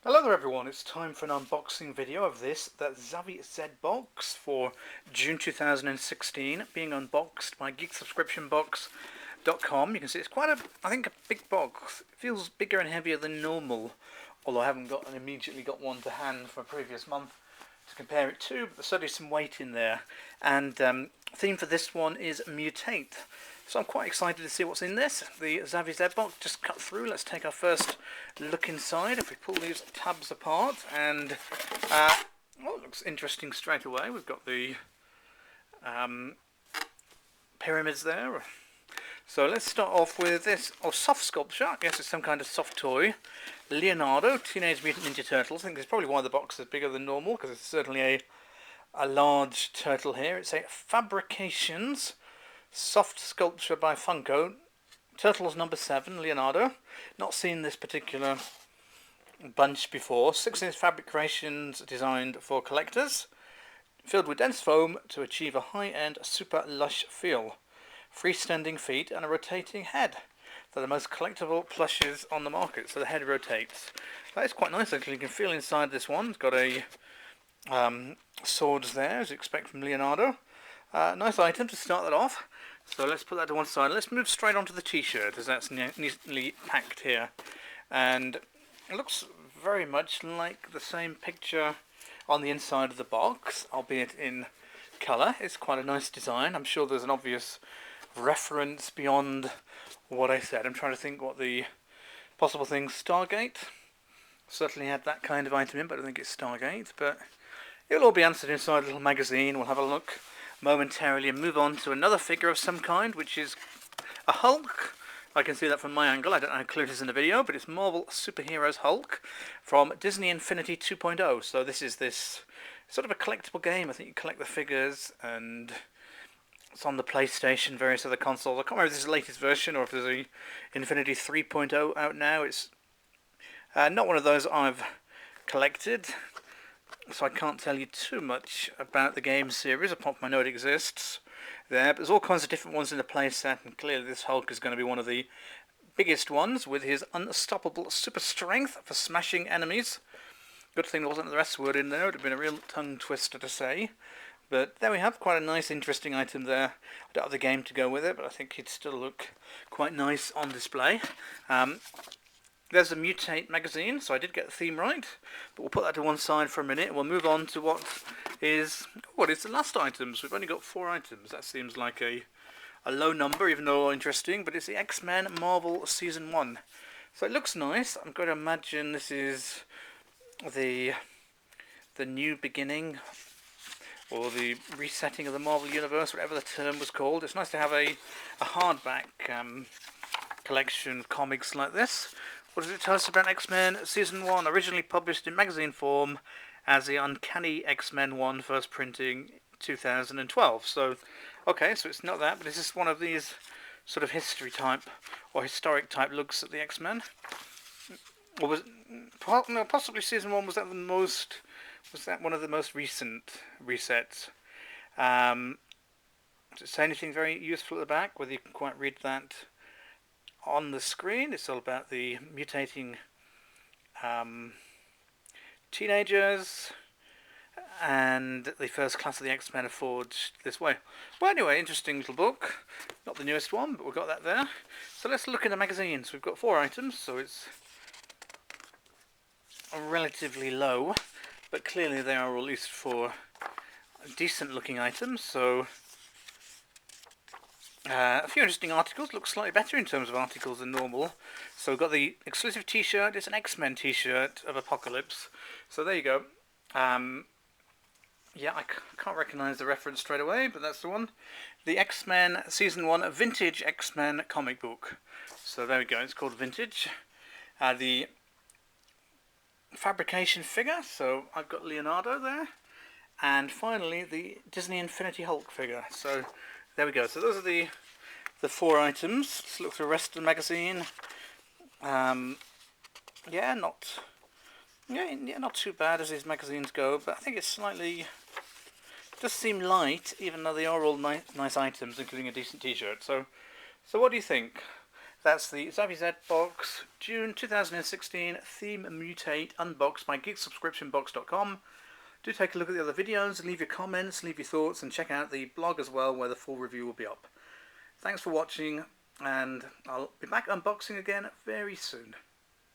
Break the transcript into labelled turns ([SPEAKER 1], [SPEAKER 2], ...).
[SPEAKER 1] Hello there everyone, it's time for an unboxing video of the Zavvi ZBox for June 2016, being unboxed by geeksubscriptionbox.com. You can see it's quite a big box. It feels bigger and heavier than normal, although I haven't immediately got one to hand from a previous month to compare it to, but there's certainly some weight in there. And theme for this one is Mutate. So I'm quite excited to see what's in this. The Zavvi ZBox just cut through. Let's take our first look inside. If we pull these tabs apart, and oh, it looks interesting straight away. We've got the pyramids there. So let's start off with this. Oh, soft sculpture. I guess it's some kind of soft toy. Leonardo, Teenage Mutant Ninja Turtles. I think it's probably why the box is bigger than normal, because it's certainly a large turtle here. It's a Fabrications soft sculpture by Funko. Turtles number 7, Leonardo. Not seen this particular bunch before. 6-inch fabrications designed for collectors. Filled with dense foam to achieve a high-end super lush feel. Freestanding feet and a rotating head. They're the most collectible plushes on the market, so the head rotates. That is quite nice actually. You can feel inside this one. It's got a swords there, as you expect from Leonardo. Nice item to start that off. So let's put that to one side. Let's move straight onto the t-shirt, as that's neatly packed here. And it looks very much like the same picture on the inside of the box, albeit in colour. It's quite a nice design. I'm sure there's an obvious reference beyond what I said. I'm trying to think what the possible thing. Stargate certainly had that kind of item in, but I don't think it's Stargate. But it'll all be answered inside a little magazine. We'll have a look momentarily and move on to another figure of some kind, which is a Hulk. I can see that from my angle. I don't know how clear it is in the video, but it's Marvel Superheroes Hulk from Disney Infinity 2.0. So this is this sort of a collectible game. I think you collect the figures, and it's on the PlayStation, various other consoles. I can't remember if this is the latest version or if there's a Infinity 3.0 out now. It's not one of those I've collected, so I can't tell you too much about the game series, apart from I know it exists there. But there's all kinds of different ones in the playset, and clearly this Hulk is going to be one of the biggest ones, with his unstoppable super strength for smashing enemies. Good thing there wasn't the rest word in there. It would have been a real tongue twister to say. But there we have quite a nice, interesting item there. I don't have the game to go with it, but I think it'd still look quite nice on display. There's a Mutate magazine, so I did get the theme right, but we'll put that to one side for a minute, and we'll move on to what is the last items. We've only got 4 items. That seems like a low number, even though interesting, but it's the X-Men Marvel Season 1. So it looks nice. I'm going to imagine this is the new beginning, or the resetting of the Marvel Universe, whatever the term was called. It's nice to have a hardback collection of comics like this. What does it tell us about X-Men Season 1? Originally published in magazine form as the Uncanny X-Men 1, first printing 2012. So, okay, so it's not that, but it's just one of these sort of history type or historic type looks at the X-Men. Or was no, possibly Season 1, was that one of the most recent resets? Does it say anything very useful at the back, whether you can quite read that on the screen? It's all about the mutating teenagers and the first class of the X-Men are forged this way. Well, anyway, interesting little book. Not the newest one, but we've got that there. So let's look in the magazines. We've got 4 items, so it's relatively low, but clearly they are released for decent looking items. So a few interesting articles. Looks slightly better in terms of articles than normal. So we've got the exclusive t-shirt. It's an X-Men t-shirt of Apocalypse. So there you go. Yeah, I can't recognise the reference straight away, but that's the one. The X-Men Season 1 Vintage X-Men comic book. So there we go. It's called Vintage. The fabrication figure. So I've got Leonardo there. And finally, the Disney Infinity Hulk figure. So there we go. So those are the 4 items. Let's look through the rest of the magazine. Yeah, not too bad as these magazines go, but I think it's slightly, does seem light, even though they are all nice items, including a decent t-shirt. So what do you think? That's the Zavvi ZBox June 2016 theme Mutate unboxed by geeksubscriptionbox.com. Do take a look at the other videos, leave your comments, leave your thoughts, and check out the blog as well where the full review will be up. Thanks for watching, and I'll be back unboxing again very soon.